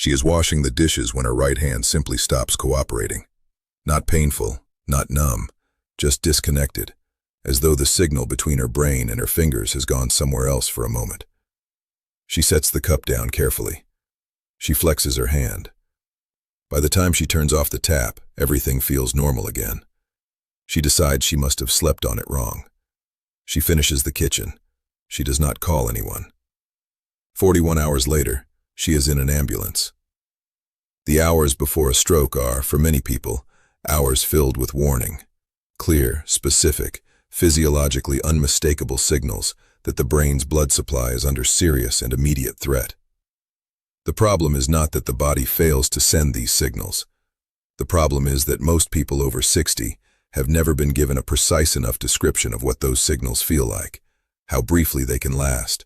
She is washing the dishes when her right hand simply stops cooperating. Not painful, not numb, just disconnected, as though the signal between her brain and her fingers has gone somewhere else for a moment. She sets the cup down carefully. She flexes her hand. By the time she turns off the tap, everything feels normal again. She decides she must have slept on it wrong. She finishes the kitchen. She does not call anyone. 41 hours later, she is in an ambulance. The hours before a stroke are, for many people, hours filled with warning. Clear, specific, physiologically unmistakable signals that the brain's blood supply is under serious and immediate threat. The problem is not that the body fails to send these signals. The problem is that most people over 60 have never been given a precise enough description of what those signals feel like, how briefly they can last,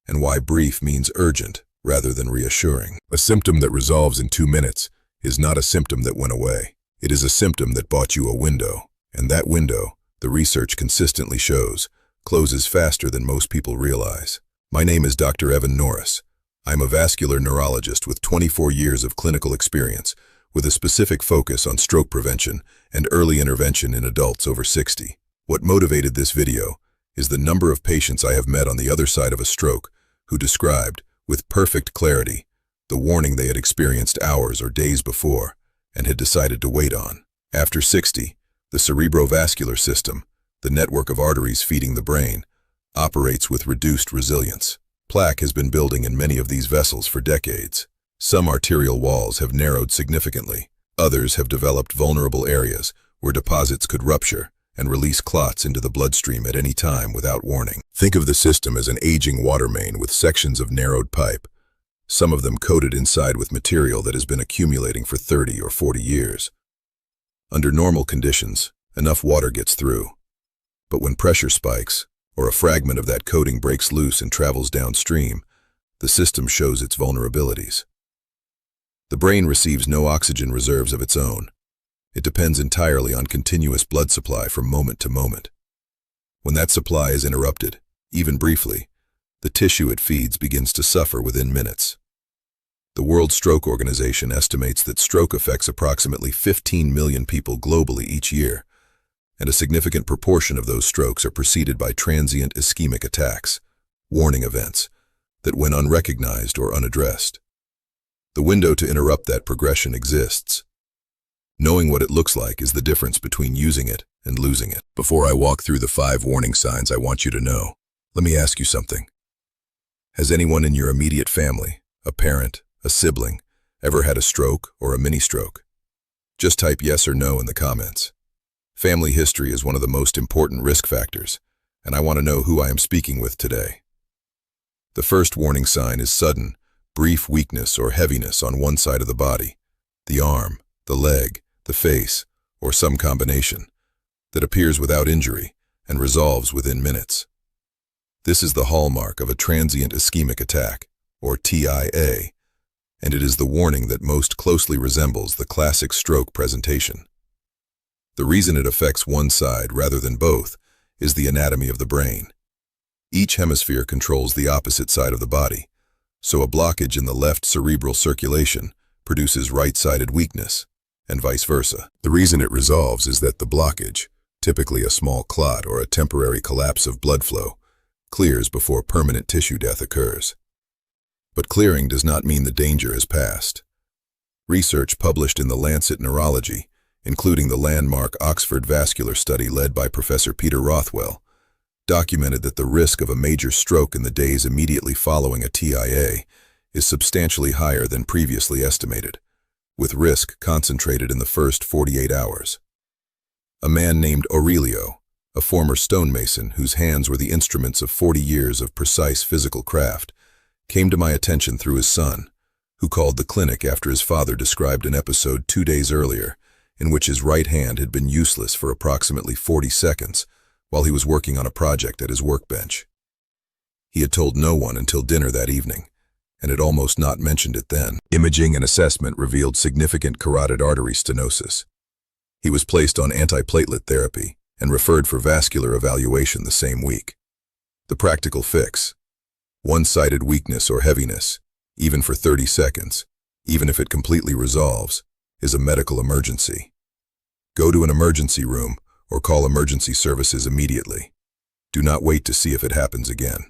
and why brief means urgent rather than reassuring. A symptom that resolves in 2 minutes is not a symptom that went away. It is a symptom that bought you a window, and that window, the research consistently shows, closes faster than most people realize. My name is Dr. Evan Noris. I'm a vascular neurologist with 24 years of clinical experience, with a specific focus on stroke prevention and early intervention in adults over 60. What motivated this video is the number of patients I have met on the other side of a stroke who described, with perfect clarity, the warning they had experienced hours or days before and had decided to wait on. After 60, the cerebrovascular system, the network of arteries feeding the brain, operates with reduced resilience. Plaque has been building in many of these vessels for decades. Some arterial walls have narrowed significantly. Others have developed vulnerable areas where deposits could rupture and release clots into the bloodstream at any time without warning. Think of the system as an aging water main with sections of narrowed pipe, some of them coated inside with material that has been accumulating for 30 or 40 years. Under normal conditions, enough water gets through. But when pressure spikes, or a fragment of that coating breaks loose and travels downstream, the system shows its vulnerabilities. The brain receives no oxygen reserves of its own. It depends entirely on continuous blood supply from moment to moment. When that supply is interrupted, even briefly, the tissue it feeds begins to suffer within minutes. The World Stroke Organization estimates that stroke affects approximately 15 million people globally each year, and a significant proportion of those strokes are preceded by transient ischemic attacks, warning events, that went unrecognized or unaddressed. The window to interrupt that progression exists. Knowing what it looks like is the difference between using it and losing it. Before I walk through the 5 warning signs I want you to know, let me ask you something. Has anyone in your immediate family, a parent, a sibling, ever had a stroke or a mini-stroke? Just type yes or no in the comments. Family history is one of the most important risk factors, and I want to know who I am speaking with today. The first warning sign is sudden, brief weakness or heaviness on one side of the body, the arm, the leg, the face, or some combination, that appears without injury and resolves within minutes. This is the hallmark of a transient ischemic attack, or TIA, and it is the warning that most closely resembles the classic stroke presentation. The reason it affects one side rather than both is the anatomy of the brain. Each hemisphere controls the opposite side of the body, so a blockage in the left cerebral circulation produces right-sided weakness, and vice versa. The reason it resolves is that the blockage, typically a small clot or a temporary collapse of blood flow, clears before permanent tissue death occurs. But clearing does not mean the danger has passed. Research published in the Lancet Neurology, including the landmark Oxford vascular study led by Professor Peter Rothwell, documented that the risk of a major stroke in the days immediately following a TIA is substantially higher than previously estimated, with risk concentrated in the first 48 hours. A man named Aurelio, a former stonemason whose hands were the instruments of 40 years of precise physical craft, came to my attention through his son, who called the clinic after his father described an episode 2 days earlier in which his right hand had been useless for approximately 40 seconds while he was working on a project at his workbench. He had told no one until dinner that evening, and had almost not mentioned it then. Imaging and assessment revealed significant carotid artery stenosis. He was placed on antiplatelet therapy and referred for vascular evaluation the same week. The practical fix: one-sided weakness or heaviness, even for 30 seconds, even if it completely resolves, is a medical emergency. Go to an emergency room or call emergency services immediately. Do not wait to see if it happens again.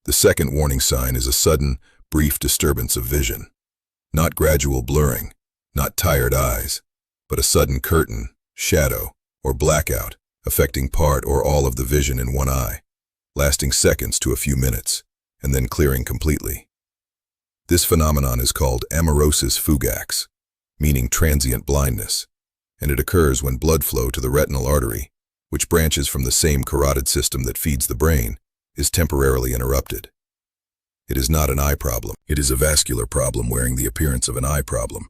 The second warning sign is a sudden, brief disturbance of vision. Not gradual blurring, not tired eyes, but a sudden curtain, shadow, or blackout affecting part or all of the vision in one eye, lasting seconds to a few minutes, and then clearing completely. This phenomenon is called amaurosis fugax, meaning transient blindness, and it occurs when blood flow to the retinal artery, which branches from the same carotid system that feeds the brain, is temporarily interrupted. It is not an eye problem. It is a vascular problem wearing the appearance of an eye problem,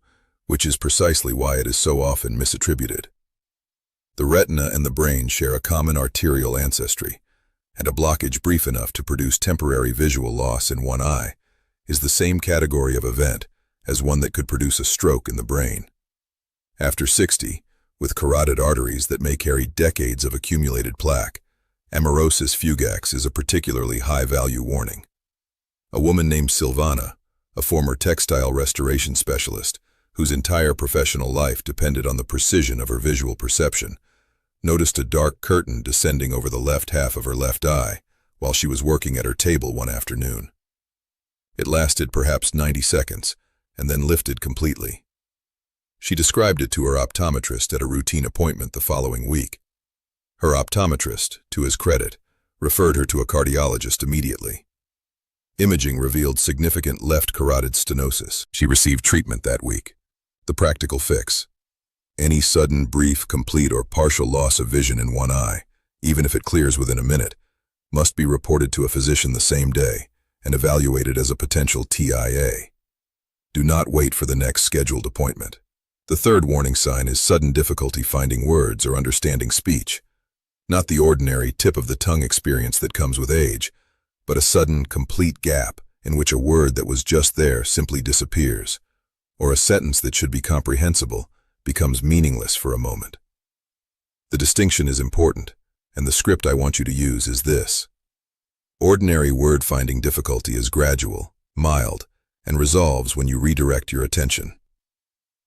which is precisely why it is so often misattributed. The retina and the brain share a common arterial ancestry, and a blockage brief enough to produce temporary visual loss in one eye is the same category of event as one that could produce a stroke in the brain. After 60, with carotid arteries that may carry decades of accumulated plaque, amaurosis fugax is a particularly high-value warning. A woman named Silvana, a former textile restoration specialist whose entire professional life depended on the precision of her visual perception, noticed a dark curtain descending over the left half of her left eye while she was working at her table one afternoon. It lasted perhaps 90 seconds and then lifted completely. She described it to her optometrist at a routine appointment the following week. Her optometrist, to his credit, referred her to a cardiologist immediately. Imaging revealed significant left carotid stenosis. She received treatment that week. The practical fix: any sudden, brief, complete, or partial loss of vision in one eye, even if it clears within a minute, must be reported to a physician the same day and evaluated as a potential TIA. Do not wait for the next scheduled appointment. The third warning sign is sudden difficulty finding words or understanding speech. Not the ordinary tip-of-the-tongue experience that comes with age, but a sudden, complete gap in which a word that was just there simply disappears, or a sentence that should be comprehensible becomes meaningless for a moment. The distinction is important, and the script I want you to use is this. Ordinary word-finding difficulty is gradual, mild, and resolves when you redirect your attention.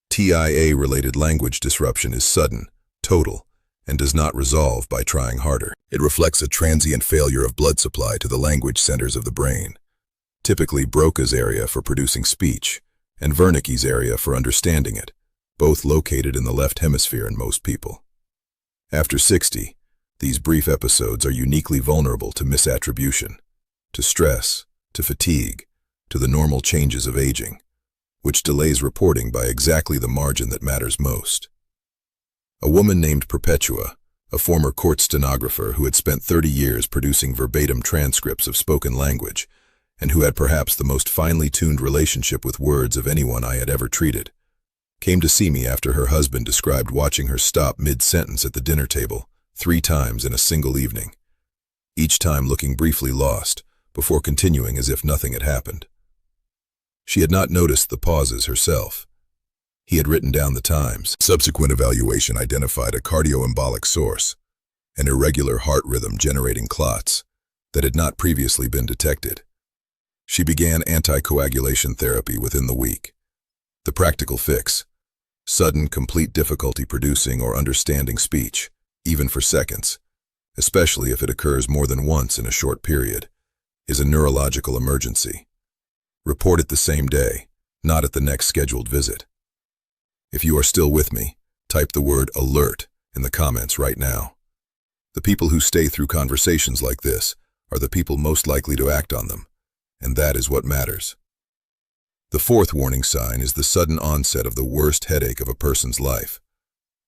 TIA-related language disruption is sudden, total, and does not resolve by trying harder. It reflects a transient failure of blood supply to the language centers of the brain, typically Broca's area for producing speech, and Wernicke's area for understanding it, both located in the left hemisphere in most people. After 60, these brief episodes are uniquely vulnerable to misattribution, to stress, to fatigue, to the normal changes of aging, which delays reporting by exactly the margin that matters most. A woman named Perpetua, a former court stenographer who had spent 30 years producing verbatim transcripts of spoken language, and who had perhaps the most finely tuned relationship with words of anyone I had ever treated, came to see me after her husband described watching her stop mid-sentence at the dinner table 3 times in a single evening, each time looking briefly lost, before continuing as if nothing had happened. She had not noticed the pauses herself. He had written down the times. Subsequent evaluation identified a cardioembolic source, an irregular heart rhythm generating clots that had not previously been detected. She began anticoagulation therapy within the week. The practical fix: sudden, complete difficulty producing or understanding speech, even for seconds, especially if it occurs more than once in a short period, is a neurological emergency. Report it the same day, not at the next scheduled visit. If you are still with me, type the word alert in the comments right now. The people who stay through conversations like this are the people most likely to act on them, and that is what matters. The fourth warning sign is the sudden onset of the worst headache of a person's life,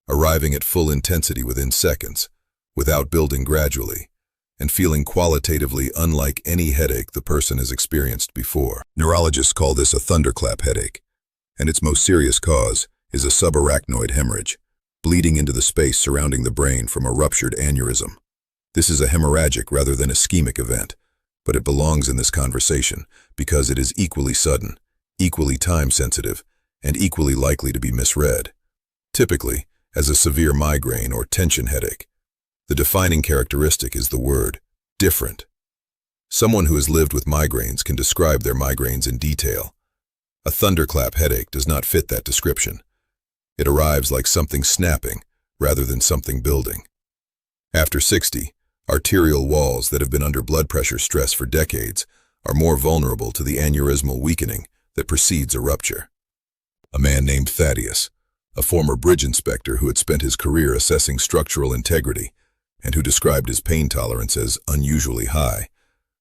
arriving at full intensity within seconds, without building gradually, and feeling qualitatively unlike any headache the person has experienced before. Neurologists call this a thunderclap headache, and its most serious cause is a subarachnoid hemorrhage, bleeding into the space surrounding the brain from a ruptured aneurysm. This is a hemorrhagic rather than ischemic event, but it belongs in this conversation because it is equally sudden, equally time-sensitive, and equally likely to be misread. Typically, as a severe migraine or tension headache, the defining characteristic is the word different. Someone who has lived with migraines can describe their migraines in detail. A thunderclap headache does not fit that description. It arrives like something snapping rather than something building. After 60, arterial walls that have been under blood pressure stress for decades are more vulnerable to the aneurysmal weakening that precedes a rupture. A man named Thaddeus, a former bridge inspector who had spent his career assessing structural integrity and who described his pain tolerance as unusually high,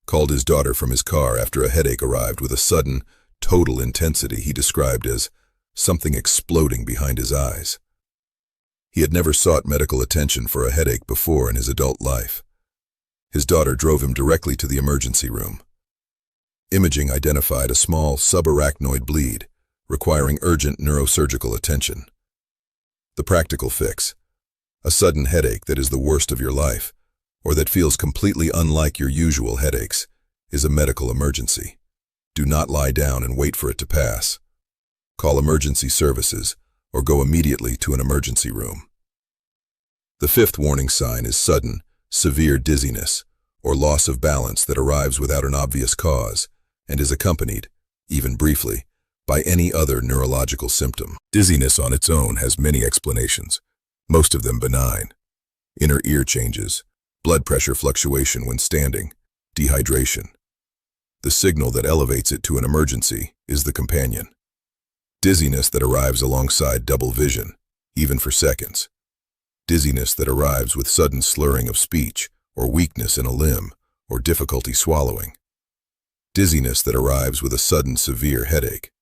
called his daughter from his car after a headache arrived with a sudden, total intensity he described as something exploding behind his eyes. He had never sought medical attention for a headache before in his adult life. His daughter drove him directly to the emergency room. Imaging identified a small subarachnoid bleed, requiring urgent neurosurgical attention. The practical fix: a sudden headache that is the worst of your life, or that feels completely unlike your usual headaches, is a medical emergency. Do not lie down and wait for it to pass. Call emergency services or go immediately to an emergency room. The fifth warning sign is sudden, severe dizziness or loss of balance that arrives without an obvious cause and is accompanied, even briefly, by any other neurological symptom. Dizziness on its own has many explanations, most of them benign. Inner ear changes, blood pressure fluctuation when standing, dehydration. The signal that elevates it to an emergency is the companion. Dizziness that arrives alongside double vision, even for seconds. Dizziness that arrives with sudden slurring of speech, or weakness in a limb, or difficulty swallowing. Dizziness that arrives with a sudden severe headache.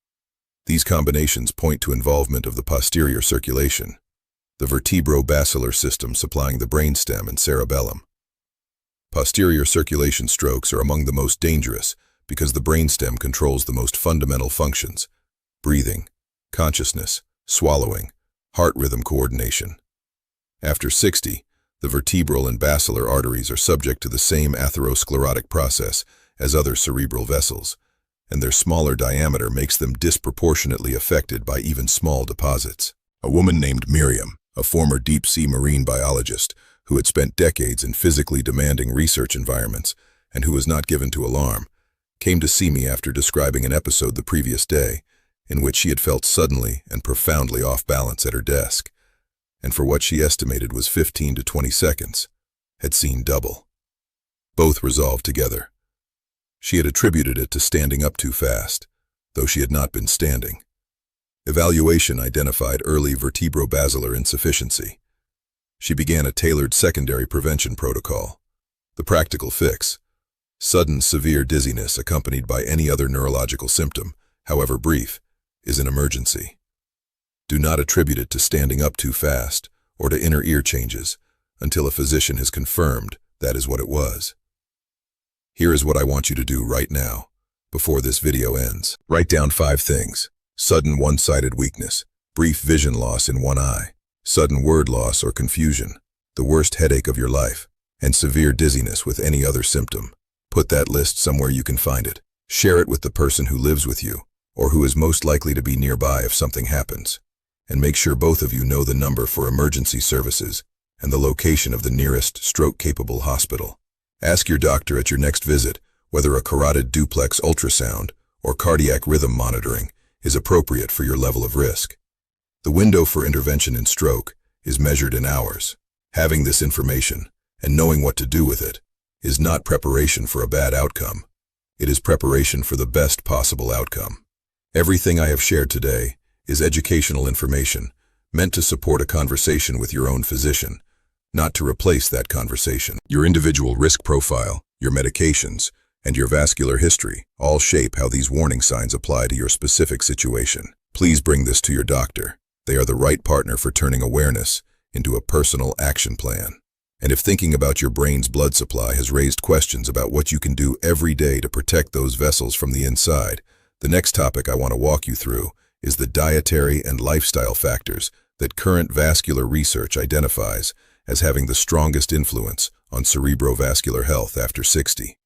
These combinations point to involvement of the posterior circulation, the vertebro-basilar system supplying the brainstem and cerebellum. Posterior circulation strokes are among the most dangerous because the brainstem controls the most fundamental functions: breathing, consciousness, swallowing, heart rhythm coordination. After 60, the vertebral and basilar arteries are subject to the same atherosclerotic process as other cerebral vessels, and their smaller diameter makes them disproportionately affected by even small deposits. A woman named Miriam, a former deep-sea marine biologist who had spent decades in physically demanding research environments and who was not given to alarm, came to see me after describing an episode the previous day in which she had felt suddenly and profoundly off balance at her desk, and for what she estimated was 15 to 20 seconds, had seen double. Both resolved together. She had attributed it to standing up too fast, though she had not been standing. Evaluation identified early vertebrobasilar insufficiency. She began a tailored secondary prevention protocol. The practical fix: sudden severe dizziness accompanied by any other neurological symptom, however brief, is an emergency. Do not attribute it to standing up too fast or to inner ear changes until a physician has confirmed that is what it was. Here is what I want you to do right now, before this video ends. Write down 5 things: sudden one-sided weakness, brief vision loss in one eye, sudden word loss or confusion, the worst headache of your life, and severe dizziness with any other symptom. Put that list somewhere you can find it. Share it with the person who lives with you, or who is most likely to be nearby if something happens. And make sure both of you know the number for emergency services and the location of the nearest stroke-capable hospital. Ask your doctor at your next visit whether a carotid duplex ultrasound or cardiac rhythm monitoring is appropriate for your level of risk. The window for intervention in stroke is measured in hours. Having this information and knowing what to do with it is not preparation for a bad outcome. It is preparation for the best possible outcome. Everything I have shared today is educational information meant to support a conversation with your own physician, not to replace that conversation. Your individual risk profile, your medications, and your vascular history all shape how these warning signs apply to your specific situation. Please bring this to your doctor. They are the right partner for turning awareness into a personal action plan. And if thinking about your brain's blood supply has raised questions about what you can do every day to protect those vessels from the inside, the next topic I want to walk you through is the dietary and lifestyle factors that current vascular research identifies as having the strongest influence on cerebrovascular health after 60.